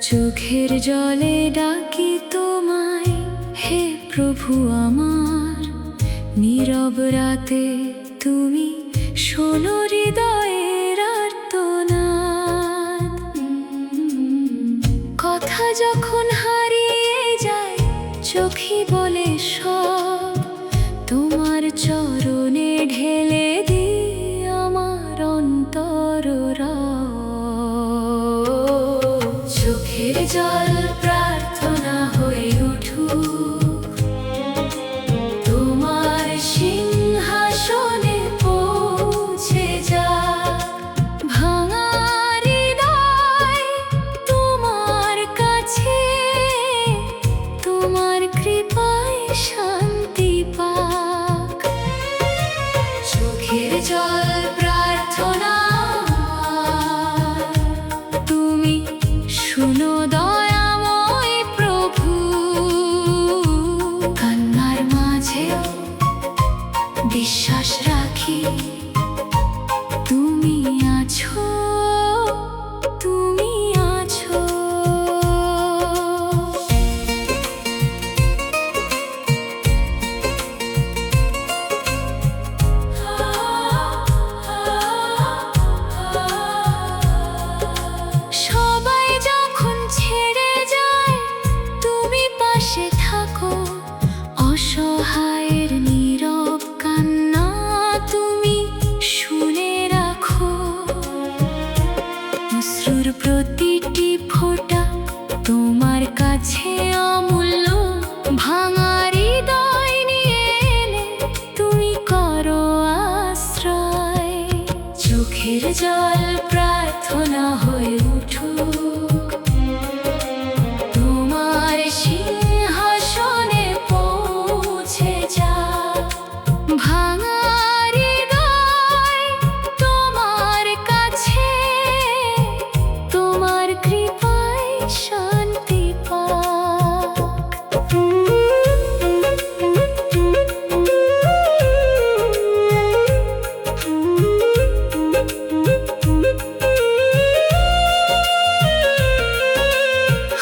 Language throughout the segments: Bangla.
চোখের জলে ডাকি তোমায়, হে প্রভু আমার। নীরব রাতে তুমি শোনো হৃদয়ের আর্তনাদ। কথা যখন হারিয়ে যায়, চোখই বলে সব। তোমার চরণে ঢেলে দিই আমার অন্তর। চোখের জল প্রার্থনা হয়ে উঠুক, তোমার সিংহাসনে পৌঁছে যাক। ভাঙা হৃদয় তোমার কাছে, তোমার কৃপায় শান্তি পাক। চোখের জল প্রার্থনা, তুমি শুনো দয়াময় প্রভু। কান্নার মাঝেও বিশ্বাস রাখি, তুমি আছো, তুমি আছো। সবাই যখন ছেড়ে যায়, তুমি পাশে থাকো। অসহায়ের নীরব কান্না তুমি শুনে রাখো। অশ্রুর প্রতিটি ফোঁটা তোমার কাছে অমূল্য। ভাঙা হৃদয় নিয়ে এলে তুমি করো আশ্রয়। চোখের জল প্রার্থনা হয়ে উঠুক, তোমার সিংহাসনে পৌঁছে যাক। ভাঙা হৃদয় তোমার কাছে, তোমার কৃপায় শান্তি পাক।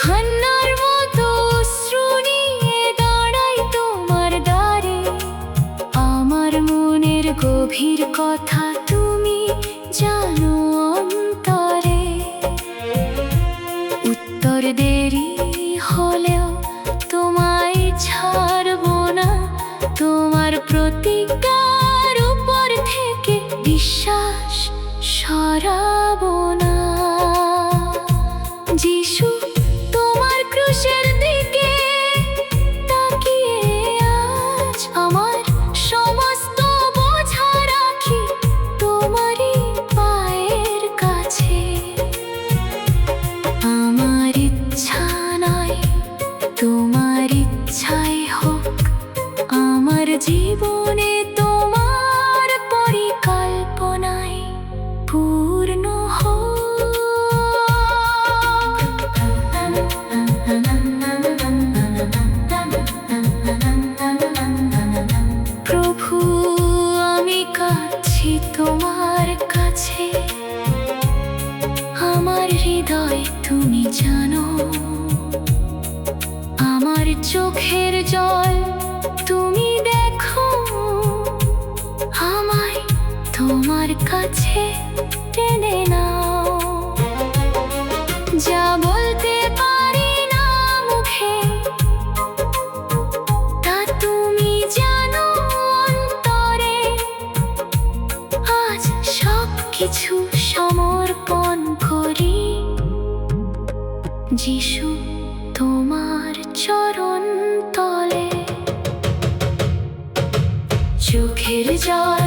হান্নার মতো অশ্রু নিয়ে দাঁড়াই তোমার দ্বারে। আমার মনের গভীর কথা তুমি জানো অন্তরে। উত্তর দেরি হলেও তোমায় ছাড়ব না। তোমার প্রতিজ্ঞার উপর থেকে বিশ্বাস সরাবো না। যিশু, তোমার ক্রুশের দিকে তাকিয়ে আজ আমার সমস্ত বোঝা রাখি তোমারই পায়ের কাছে। আমার ইচ্ছা নয়, তোমার ইচ্ছাই হোক। আমার জীবনে তোমার পরিকল্পনায় পূর্ণ হোক। প্রভু, আমি কাঁদছি তোমার কাছে। আমার হৃদয় তুমি জানো, আমার চোখের জল তুমি দেখো। আমায় তোমার কাছে টেনে নাও। যা বলতে পারি না মুখে, তা তুমি জানো অন্তরে। আজ সবকিছু সমর্পণ করি যিশু তোমার চরণ তলে। চোখের জল